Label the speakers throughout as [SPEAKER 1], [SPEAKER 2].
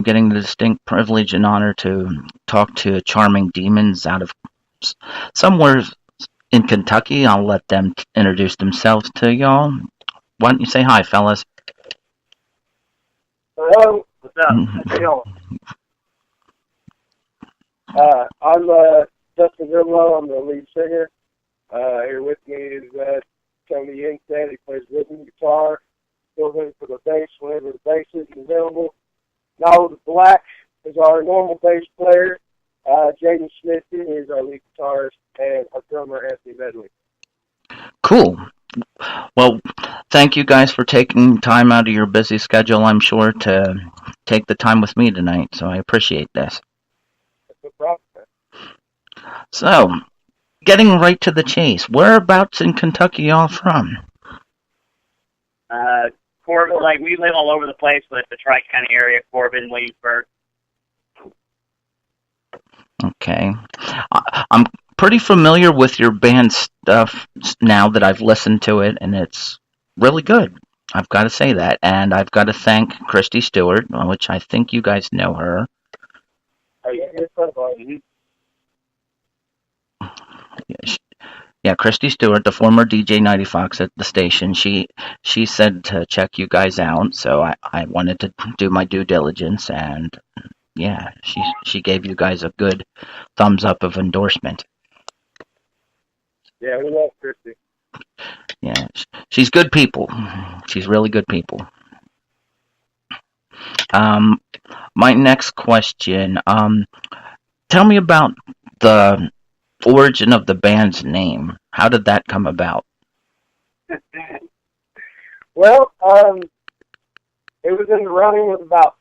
[SPEAKER 1] getting the distinct privilege and honor to talk to charming demons out of somewhere in Kentucky. I'll let them introduce themselves to y'all. Why don't you say hi, fellas?
[SPEAKER 2] Hello.
[SPEAKER 3] What's up?
[SPEAKER 2] How you doing? I'm Justin Grimlow. I'm the lead singer. Here with me is Tony Inkstead. He plays rhythm guitar. Fills in for the bass whenever the bass isn't available. Now Black is our normal bass player. Jaden Smith is our lead guitarist, and our drummer Anthony Medley.
[SPEAKER 1] Cool. Well, thank you guys for taking time out of your busy schedule, I'm sure, to take the time with me tonight. So I appreciate this.
[SPEAKER 2] That's no problem.
[SPEAKER 1] So, getting right to the chase, whereabouts in Kentucky y'all from?
[SPEAKER 3] Corbin, like, we live all over the place, but the Tri-County area, Corbin, Williamsburg.
[SPEAKER 1] Okay. I'm pretty familiar with your band stuff now that I've listened to it, and it's really good. I've got to say that. And I've got to thank Christy Stewart, which I think you guys know her.
[SPEAKER 2] Oh, yeah, it's fun, buddy.
[SPEAKER 1] Yeah, Christy Stewart, the former DJ 90 Fox at the station, she said to check you guys out, so I wanted to do my due diligence, and yeah, she gave you guys a good thumbs up of endorsement.
[SPEAKER 2] Yeah, we love Christy.
[SPEAKER 1] Yeah, she's good people. She's really good people. My next question, tell me about the origin of the band's name. How did that come about?
[SPEAKER 2] Well, it was in the running with about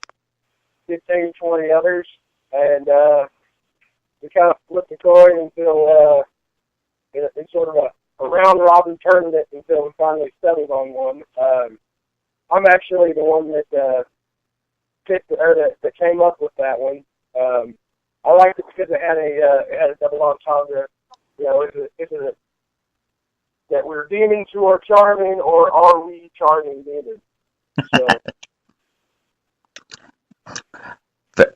[SPEAKER 2] 15, 20 others, and we kind of flipped the coin until it's sort of a round-robin tournament until we finally settled on one. I'm actually the one that picked or that came up with that one. I liked it because it had a double entendre. You know, is it that we're demons who are charming, or are we charming demons? So.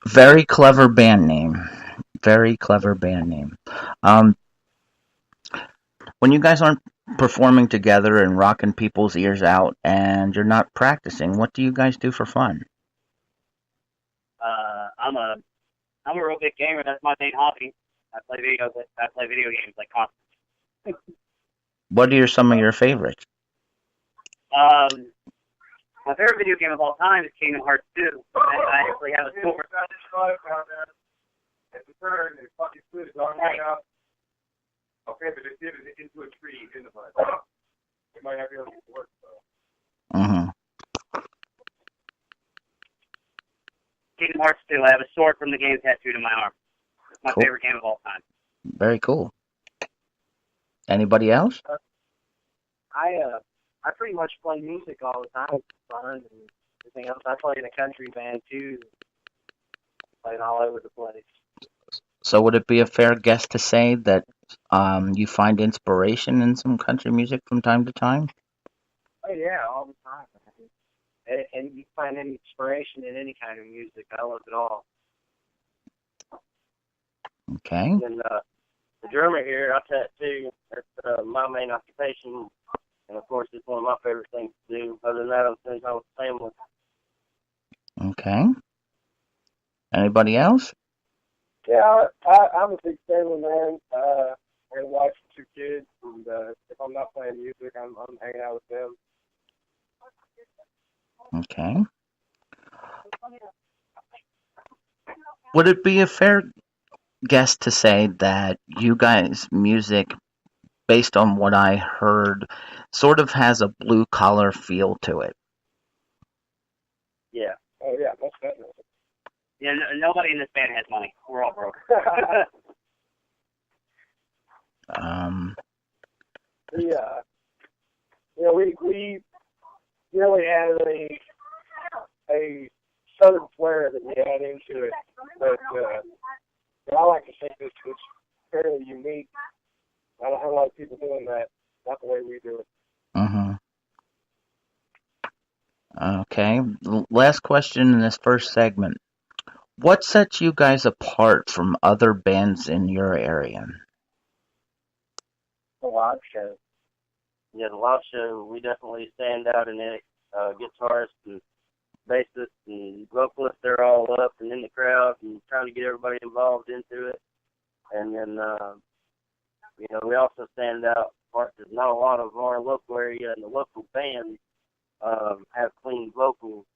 [SPEAKER 1] Very clever band name. Very clever band name. When you guys aren't performing together and rocking people's ears out, and you're not practicing, what do you guys do for fun?
[SPEAKER 3] I'm a real big gamer. That's my main hobby. I play video games like constantly.
[SPEAKER 1] What are some of your favorites?
[SPEAKER 3] My favorite video game of all time is Kingdom Hearts 2. And I actually have a sword.
[SPEAKER 4] Okay, but it did it into a tree in the mud. It might have to work though.
[SPEAKER 1] Mm-hmm.
[SPEAKER 3] Kingdom Hearts 2. I have a sword from the game tattooed on my arm. It's my favorite game of all time.
[SPEAKER 1] Very cool. Anybody else?
[SPEAKER 5] I pretty much play music all the time. It's fun and everything else. I play in a country band too. Playing all over the place.
[SPEAKER 1] So would it be a fair guess to say that you find inspiration in some country music from time to time?
[SPEAKER 5] Oh yeah, all the time. And you find any inspiration in any kind of music. I love it all.
[SPEAKER 1] Okay.
[SPEAKER 5] And the drummer here, I tattoo. That's my main occupation. And of course, it's one of my favorite things to do. Other than that, I'm spending time with the family.
[SPEAKER 1] Okay. Anybody else?
[SPEAKER 2] Yeah, I'm a big family man. I got a wife and 2 kids, and if I'm not playing music, I'm hanging out with them.
[SPEAKER 1] Okay. Would it be a fair guess to say that you guys' music, based on what I heard, sort of has a blue-collar feel to it?
[SPEAKER 5] Yeah.
[SPEAKER 2] Oh, yeah, most definitely.
[SPEAKER 3] Yeah, nobody in this band has money. We're all broke.
[SPEAKER 2] Yeah. You know, we really had a southern flair that we had into it, but I like to think it's fairly unique. I don't have a lot of people doing that, not the way we do it.
[SPEAKER 1] Mm-hmm. Okay. Last question in this first segment. What sets you guys apart from other bands in your area?
[SPEAKER 2] The live show.
[SPEAKER 5] Yeah, the live show, we definitely stand out in it. Guitarists and bassists and vocalists, they're all up and in the crowd and trying to get everybody involved into it. And then, we also stand out. There's not a lot of our local area and the local bands have clean vocals,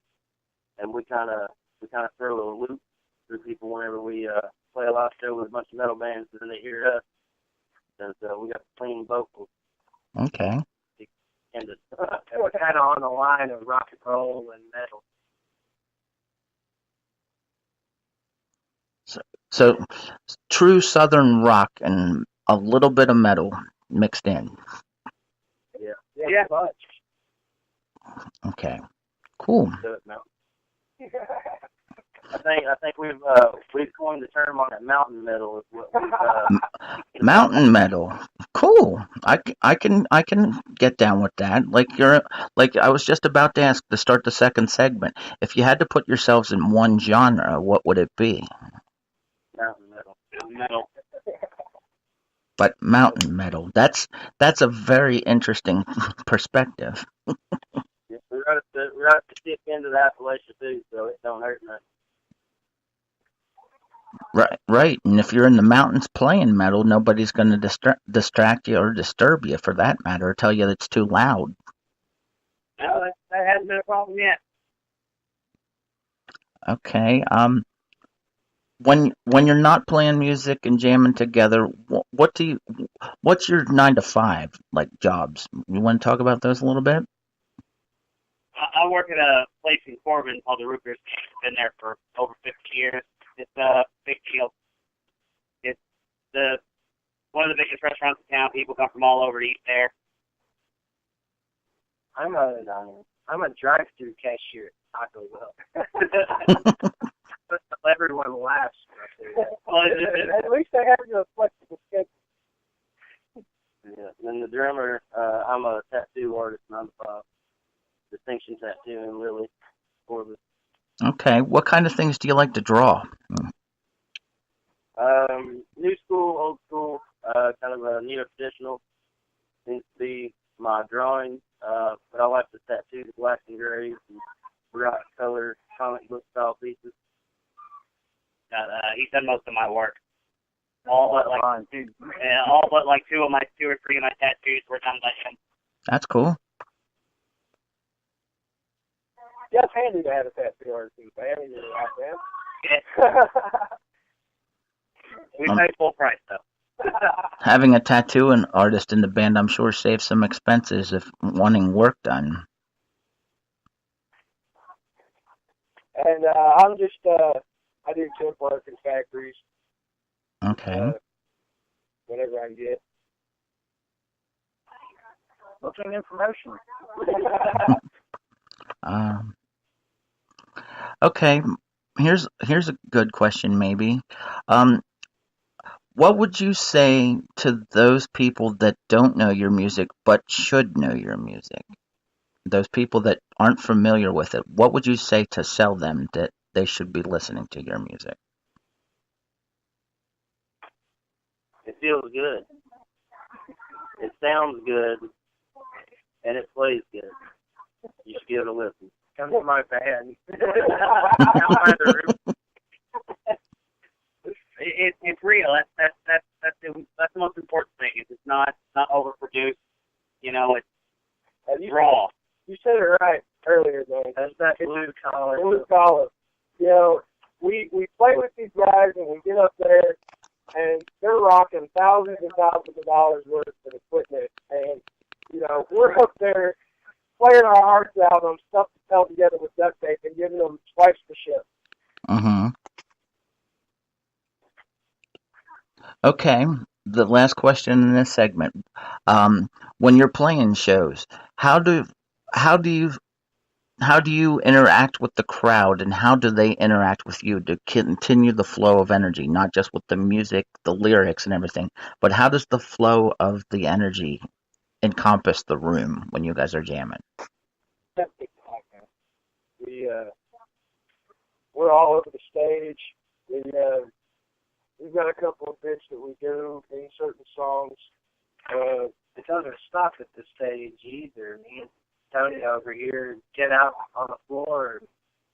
[SPEAKER 5] and we kind of throw a loop through people whenever we play a live show with a bunch of metal bands, and then they hear us, and so we got clean vocals.
[SPEAKER 1] Okay.
[SPEAKER 5] And
[SPEAKER 2] We're kind of on the line of rock and roll and metal.
[SPEAKER 1] So true Southern rock and a little bit of metal mixed in.
[SPEAKER 2] Yeah. Much.
[SPEAKER 1] Okay. Cool.
[SPEAKER 5] do it, Mountain. I think we've coined the term on it. Mountain metal is what
[SPEAKER 1] Mountain metal. Cool. I can get down with that. Like I was just about to ask to start the second segment. If you had to put yourselves in one genre, what would it be?
[SPEAKER 5] mountain metal.
[SPEAKER 3] Metal.
[SPEAKER 1] But mountain metal. That's a very interesting perspective.
[SPEAKER 5] Yeah, we got to stick into the Appalachia too, so it don't hurt nothing.
[SPEAKER 1] Right. And if you're in the mountains playing metal, nobody's going to distract you or disturb you, for that matter, or tell you it's too loud.
[SPEAKER 3] No, that hasn't been a problem yet.
[SPEAKER 1] Okay. When you're not playing music and jamming together, what's your 9 to 5 like jobs? You want to talk about those a little bit?
[SPEAKER 3] I work at a place in Corbin called the Rookers. Been there for over 50 years. It's a big deal. It's one of the biggest restaurants in town. People come from all over to eat there.
[SPEAKER 2] I'm a drive-through cashier at Taco Bell. Everyone laughs.
[SPEAKER 3] Well,
[SPEAKER 2] At least they have a flexible schedule.
[SPEAKER 5] Yeah. And then the drummer, I'm a tattoo artist, 9 to 5. Distinction tattoo in Lily, Corbin.
[SPEAKER 1] Okay. What kind of things do you like to draw?
[SPEAKER 5] New school, old school, kind of a neo-traditional seems to be my drawing. But I like the tattoos, black and gray, and bright color comic book style pieces.
[SPEAKER 3] he's done most of my work. All but like two or three of my tattoos were done by him.
[SPEAKER 1] That's cool.
[SPEAKER 2] Yeah, it's handy to have a tattoo artist in the family.
[SPEAKER 3] Yeah. We pay full price though.
[SPEAKER 1] Having a tattoo and artist in the band, I'm sure, saves some expenses if wanting work done.
[SPEAKER 2] And I'm just I do temp work in factories.
[SPEAKER 1] Okay.
[SPEAKER 2] Whenever I can get. Looking information.
[SPEAKER 1] Okay. Here's a good question, maybe. What would you say to those people that don't know your music but should know your music? Those people that aren't familiar with it, what would you say to sell them that they should be listening to your music?
[SPEAKER 5] It feels good. It sounds good. And it plays good. You should give it a listen.
[SPEAKER 2] Come to my band.
[SPEAKER 3] It's real. That's the most important thing. It's not overproduced. You know, it's raw.
[SPEAKER 2] You said it right earlier, though.
[SPEAKER 5] That's that blue collar.
[SPEAKER 2] Blue collar. You know, we play with these guys and we get up there and they're rocking thousands and thousands of dollars worth of equipment, and you know we're up there playing our hearts out on stuff that's held together with duct tape and giving them swipes to ship.
[SPEAKER 1] Mm-hmm. Okay, the last question in this segment. When you're playing shows, how do you interact with the crowd, and how do they interact with you to continue the flow of energy, not just with the music, the lyrics, and everything, but how does the flow of the energy encompass the room when you guys are jamming?
[SPEAKER 2] We're all over the stage. a couple of bits that we do in certain songs.
[SPEAKER 5] It doesn't stop at this stage either. Me and Tony over here get out on the floor and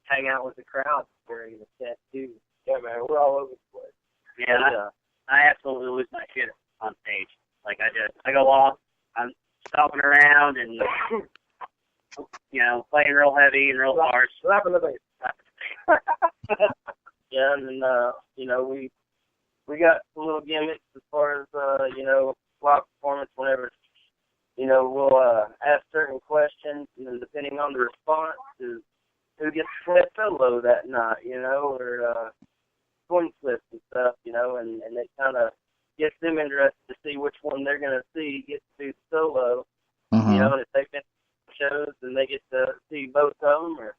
[SPEAKER 5] hang out with the crowd during the set too.
[SPEAKER 2] Yeah, man, we're all over the place.
[SPEAKER 3] Yeah, I absolutely lose my shit on stage. Like I go off, I'm stomping around and playing real heavy and real hard.
[SPEAKER 2] Slapping the bass.
[SPEAKER 5] Yeah, and we got some little gimmicks as far as live performance. Whenever we'll ask certain questions, and then depending on the response is who gets to play solo that night, or coin flips and stuff, and it kind of gets them interested to see which one they're going to see get to do the solo,
[SPEAKER 1] Mm-hmm.
[SPEAKER 5] and if they've been to shows and they get to see both of them, or,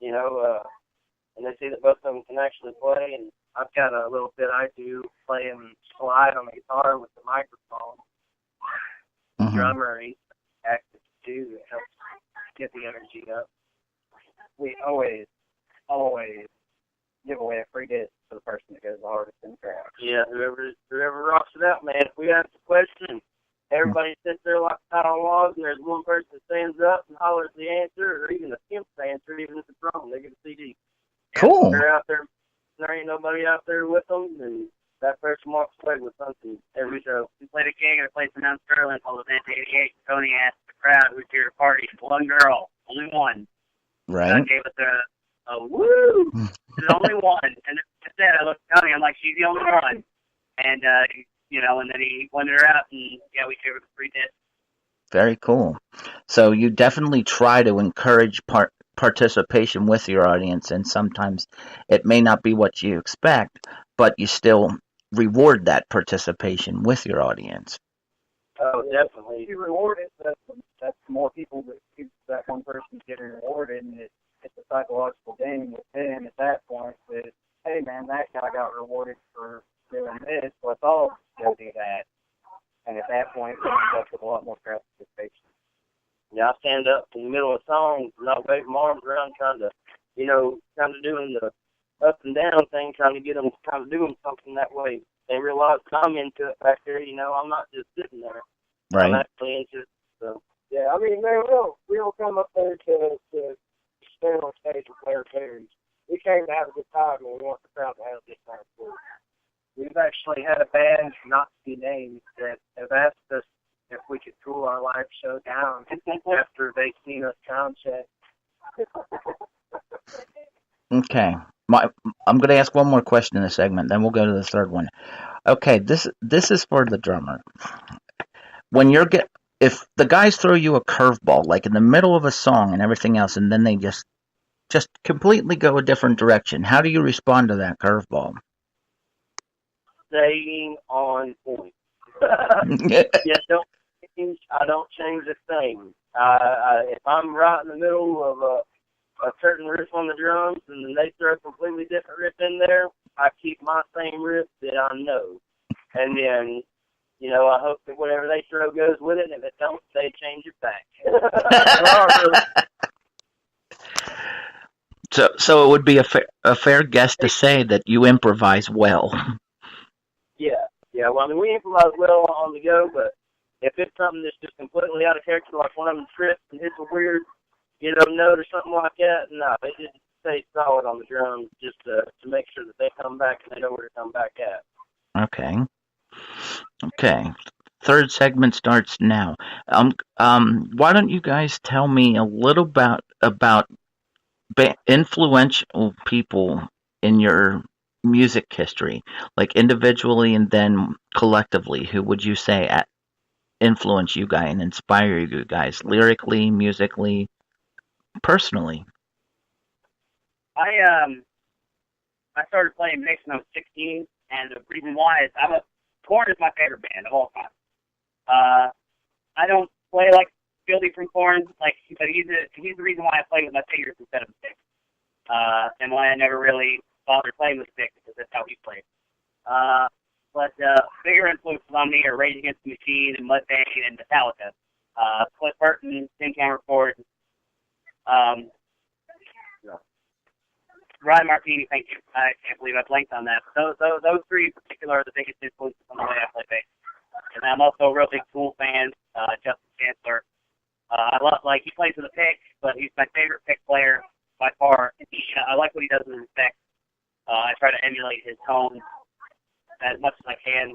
[SPEAKER 5] and they see that both of them can actually play. And I've got a little bit I do playing slide on the guitar with the microphone.
[SPEAKER 1] Mm-hmm.
[SPEAKER 5] Drummer, he's active too, that helps get the energy up.
[SPEAKER 3] We always give away a free disc to the person that goes the hardest in the crowd.
[SPEAKER 5] Yeah, whoever rocks it out, man. If we ask a question, everybody sits there like a pile of logs, and there's one person that stands up and hollers the answer, or even attempts the answer, even if it's wrong, they get a CD.
[SPEAKER 1] Cool.
[SPEAKER 5] If they're out there, there ain't nobody out there with them, and that person walks away with something every show.
[SPEAKER 3] We played a gig at a place in Mount Sterling called Event 88. Tony asked the crowd who's here to party. One girl, only one.
[SPEAKER 1] Right.
[SPEAKER 3] Gave us a woo. There's only one. And instead, I looked at Tony. I'm like, she's the only one. And and then he pointed her out, and yeah, we gave her the free disc.
[SPEAKER 1] Very cool. So you definitely try to encourage participation with your audience, and sometimes it may not be what you expect, but you still reward that participation with your audience.
[SPEAKER 5] Oh, definitely.
[SPEAKER 3] If you reward it, that's more people that one person's getting rewarded, and it's a psychological game within at that point that, hey, man, that guy got rewarded for doing this, let's all go do that. And at that point, it ends up with a lot more crowd participation.
[SPEAKER 5] Yeah, I stand up in the middle of songs and I'll wave my arms around trying to, kind of doing the up and down thing, trying to get them kind of doing something that way. They realize I'm into it back there, I'm not just sitting there.
[SPEAKER 1] Right.
[SPEAKER 5] I'm actually into it. So.
[SPEAKER 2] Yeah, I mean, we don't come up there to stand on stage and play our tunes. We came to have a good time, and we want the crowd to have a good time too.
[SPEAKER 3] We've actually had a band, not to be named, that have asked us if we could cool our live show down after they've seen us sound check.
[SPEAKER 1] Okay. I'm going to ask one more question in this segment, then we'll go to the third one. Okay, this is for the drummer. When if the guys throw you a curveball, like in the middle of a song and everything else, and then they just completely go a different direction, how do you respond to that curveball?
[SPEAKER 5] Staying on point. Don't change. I don't change a thing. If I'm right in the middle of a certain riff on the drums, and then they throw a completely different riff in there, I keep my same riff that I know. And then, I hope that whatever they throw goes with it, and if it don't, they change it back.
[SPEAKER 1] So it would be a fair guess to say that you improvise well.
[SPEAKER 5] Yeah. Well, I mean, we improvise well on the go, but if it's something that's just completely out of character, like one of them trips and hits a weird, note or something like that, no, they just stay solid on the drums just to make sure that they come back and they know where to come back at.
[SPEAKER 1] Okay. Third segment starts now. Why don't you guys tell me a little about influential people in your music history, like individually and then collectively? Who would you say influence you guys and inspire you guys lyrically, musically, personally?
[SPEAKER 3] I started playing bass when I was 16, and the reason why is Korn is my favorite band of all time. I don't play like Fieldy from Korn, but he's the reason why I play with my fingers instead of a stick. And why I never really bothered playing with stick, because that's how he played. But bigger influences on me are Rage Against the Machine and Mudvayne and Metallica. Cliff Burton, Tin Can Report, Ryan Martini, thank you. I can't believe I blanked on that. But those three in particular are the biggest influences on the way I play bass. And I'm also a real big Tool fan. Justin Chancellor. I love, like, he plays with a pick, but he's my favorite pick player by far. I like what he does with his pick. I try to emulate his tone as much as I can.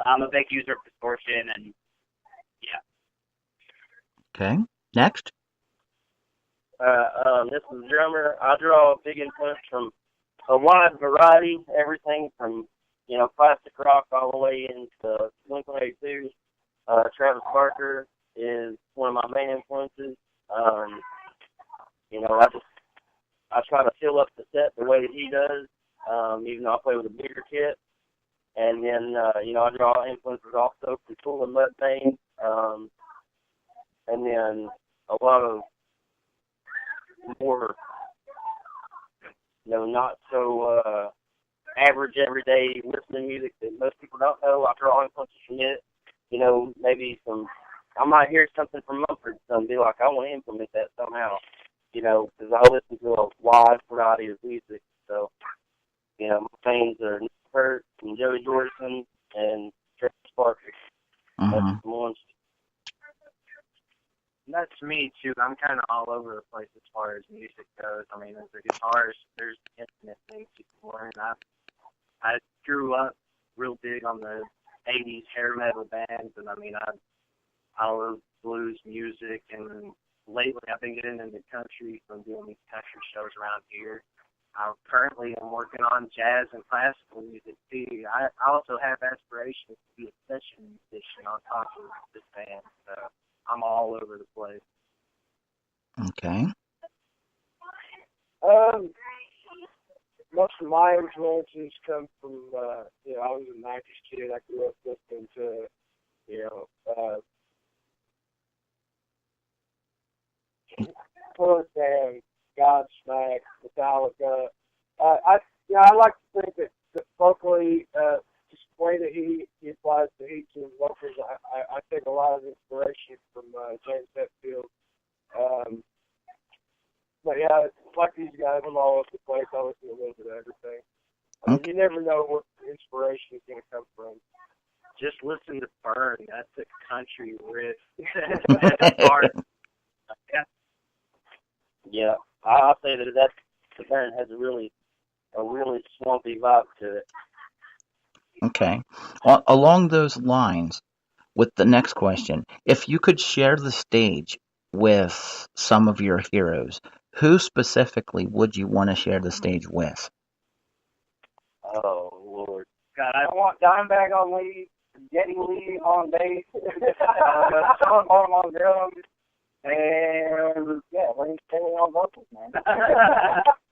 [SPEAKER 3] I'm a big user of distortion, and yeah.
[SPEAKER 1] Okay. Next.
[SPEAKER 5] This is a drummer. I draw a big influence from a wide variety, everything from, classic rock all the way into Blink-182. Travis Barker is one of my main influences. I try to fill up the set the way that he does, even though I play with a bigger kit. And then, I draw influences also from Tool and Mudvayne, and then a lot of more, not so average, everyday listening music that most people don't know. I draw influences from it. Maybe I might hear something from Mumford and be like, I want to implement that somehow, because I listen to a wide variety of music. So, my fans are Nick Hurt and Joey Jordison and Travis Barker.
[SPEAKER 1] Mm-hmm.
[SPEAKER 5] That's the ones.
[SPEAKER 6] That's me too. I'm kind of all over the place as far as music goes. I mean, as a guitarist, there's infinite things you can learn. I grew up real big on the '80s hair metal bands, and I love blues music. And lately, I've been getting into country from doing these country shows around here. I currently am working on jazz and classical music too. I also have aspirations to be a session musician on top of this band. So I'm all over the place.
[SPEAKER 1] Okay.
[SPEAKER 2] Most of my influences come from, I was a '90s kid. I grew up listening to, Punk and Godsmack, Metallica. I like to think that vocally, just the way that he applies the heat to his vocals, I take a lot of inspiration from James Hetfield. But yeah, like these guys, I'm all over the place. I listen to a little bit of everything. I mean, you never know what inspiration is going to come from.
[SPEAKER 6] Just listen to Burn. That's a country riff. That's hard.
[SPEAKER 5] Yeah, I'll say that the band has a really swampy vibe to it.
[SPEAKER 1] Okay. Along those lines, with the next question, if you could share the stage with some of your heroes, who specifically would you want to share the stage with?
[SPEAKER 5] Oh, Lord.
[SPEAKER 2] God, I want Dimebag on lead, Getty Lee on bass, Sean Bonham on drums, and Wayne Staley on vocals, man.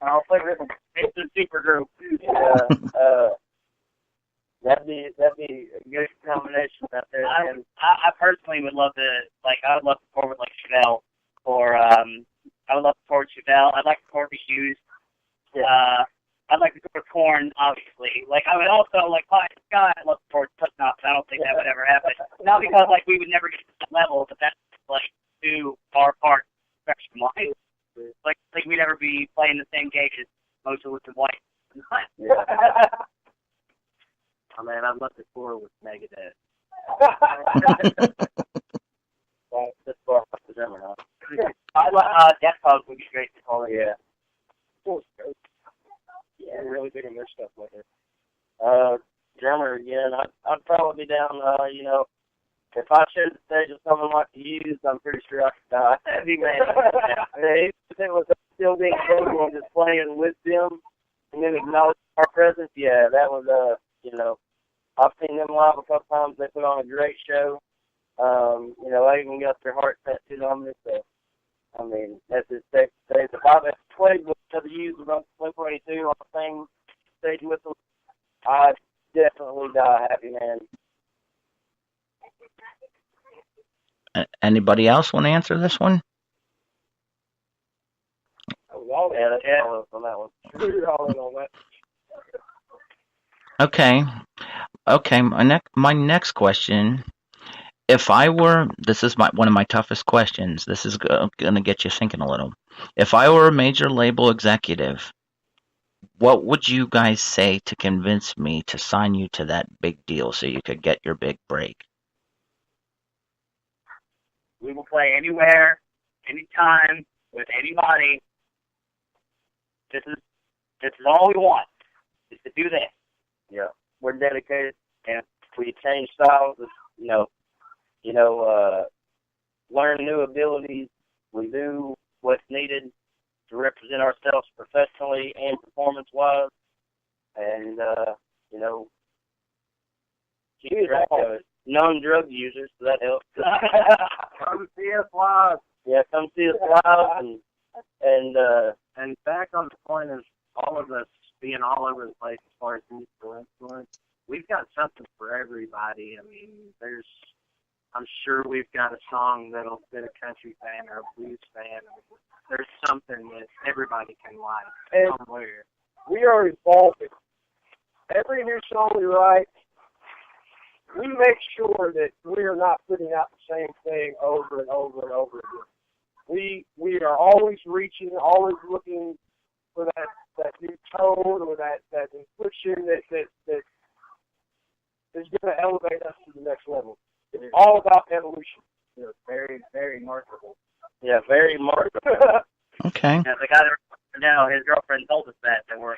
[SPEAKER 2] I'll play rhythm.
[SPEAKER 3] It's a super group.
[SPEAKER 5] Yeah, that'd be a good combination out there.
[SPEAKER 3] I personally would love to, I would love to tour with Chevelle, or I would love to tour with Chevelle. I'd like to tour with Hughes.
[SPEAKER 5] Yeah.
[SPEAKER 3] I'd like to tour with Korn, obviously. I would also Pie in the Sky. I'd love to tour with Slipknot. I don't think that would ever happen. Not because we would never get to that level, but that's too far apart spectrum-wise. We'd never be playing the same gauge as most of us in white.
[SPEAKER 5] Yeah.
[SPEAKER 6] I mean, I'd love to tour with Megadeth.
[SPEAKER 5] Well, this far off the drummer, huh?
[SPEAKER 3] Death Pug would be great to call it.
[SPEAKER 5] Yeah.
[SPEAKER 2] Yeah, I'm really digging their stuff lately.
[SPEAKER 5] Drummer again. I'd probably be down. If I shared the stage with someone like Hughes, I'm pretty sure I could die. Heavy man. If it was still being vocal and just playing with them, and then acknowledge our presence, yeah, that was I've seen them live a couple times. They put on a great show. They even got their heart tattooed on me. So, I mean, that's just safe to say. If I've played with the Hughes on Blink-182 on the same stage with them, I'd definitely die happy, man.
[SPEAKER 1] Anybody else want to answer this one?
[SPEAKER 5] All on that one.
[SPEAKER 2] All in on that.
[SPEAKER 1] Okay. My next question. If I were, this is one of my toughest questions. This is going to get you thinking a little. If I were a major label executive, What would you guys say to convince me to sign you to that big deal so you could get your big break?
[SPEAKER 3] We will play anywhere, anytime, with anybody. This is all we want, is to do this.
[SPEAKER 5] Yeah, we're dedicated, and we change styles. Learn new abilities. We do what's needed to represent ourselves professionally and performance-wise, and keep track of it. Non-drug users, so that helps.
[SPEAKER 6] Come see us live.
[SPEAKER 5] Yeah, come see us live,
[SPEAKER 6] And back on the point of all of us being all over the place as far as musical influence, we've got something for everybody. I mean, I'm sure we've got a song that'll fit a country fan or a blues fan. There's something that everybody can like somewhere.
[SPEAKER 2] We are evolving. Every new song we write, we make sure that we are not putting out the same thing over and over and over again. We are always reaching, always looking for that new tone or that inflection that is going to elevate us to the next level. It's all about evolution.
[SPEAKER 6] It's very, very marketable.
[SPEAKER 5] Yeah, very marketable.
[SPEAKER 1] Okay.
[SPEAKER 3] Yeah, the guy that now his girlfriend told us that we're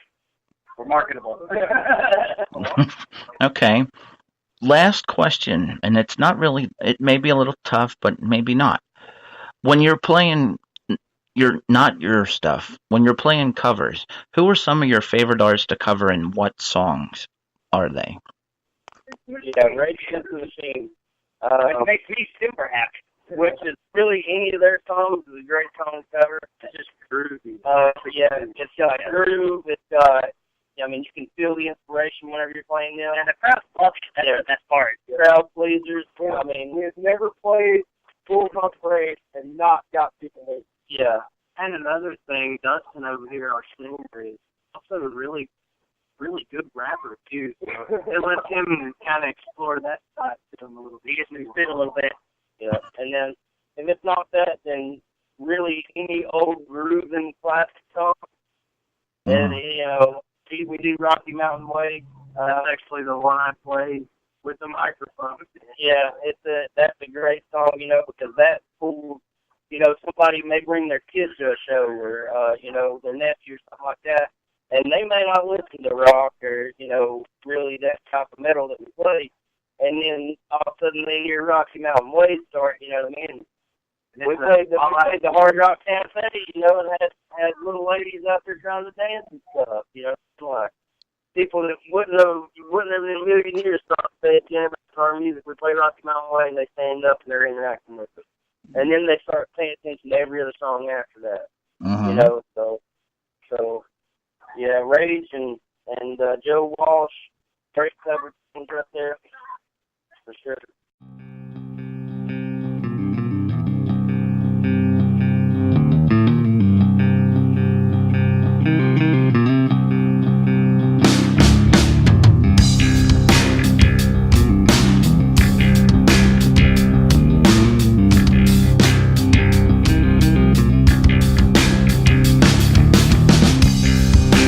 [SPEAKER 3] marketable.
[SPEAKER 1] Okay. Last question, and it's not really, it may be a little tough, but maybe not. When you're playing not your stuff, when you're playing covers, who are some of your favorite artists to cover and what songs are they?
[SPEAKER 5] Yeah, Rage Against the Machine.
[SPEAKER 3] It makes me super happy.
[SPEAKER 5] Which is really any of their songs is a great song to cover. It's just groovy. It's got groove. It's got, you can feel the inspiration whenever you're playing them.
[SPEAKER 3] And the crowd loves it. That's the best part.
[SPEAKER 5] Crowd pleasers.
[SPEAKER 2] We've never played Fools on Parade and not got people moving.
[SPEAKER 5] Yeah.
[SPEAKER 6] And another thing, Dustin over here, our singer, is also a really, really good rapper, too. So it lets him kind of explore that side to him a little bit.
[SPEAKER 3] He just needs to fit a little bit.
[SPEAKER 5] Yeah, and then if it's not that, then really any old grooving classic song. And we do Rocky Mountain Way.
[SPEAKER 6] That's actually the one I play with the microphone.
[SPEAKER 5] Yeah, that's a great song, because that pulls, somebody may bring their kids to a show or their nephew or something like that, and they may not listen to rock or really that type of metal that we play. And then all of a sudden they hear Rocky Mountain Way start, We played the Hard Rock Cafe, and had little ladies out there trying to dance and stuff, like people that wouldn't have in a million years thought they had to our music. We play Rocky Mountain Way and they stand up and they're interacting with us. And then they start paying attention to every other song after that. So yeah, Rage and Joe Walsh, great cover songs right there. For sure.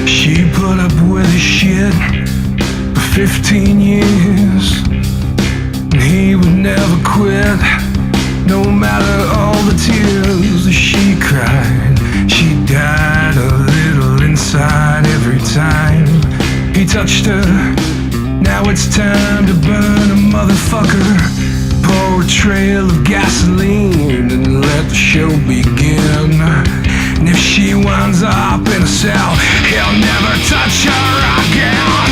[SPEAKER 7] She put up with his shit for 15 years. He would never quit, no matter all the tears that she cried. She died a little inside every time he touched her. Now it's time to burn a motherfucker. Pour a trail of gasoline and let the show begin. And if she winds up in a cell, he'll never touch her again.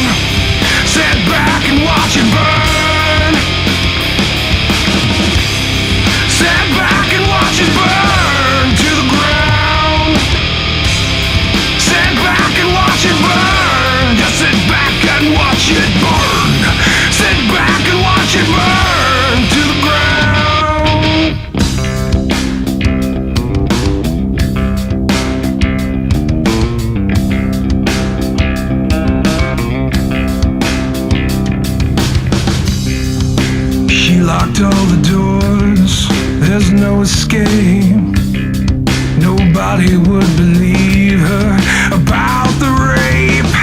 [SPEAKER 7] Sit back and watch it burn. Sit back and watch it burn to the ground. Sit back and watch it burn. Just sit back and watch it burn. Sit back and watch it burn to the ground. She locked all the doors, there's no escape. Nobody would believe her about the rape.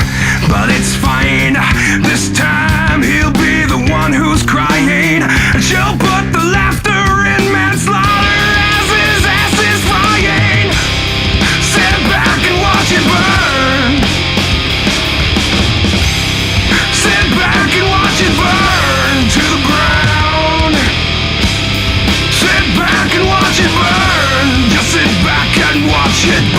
[SPEAKER 7] shit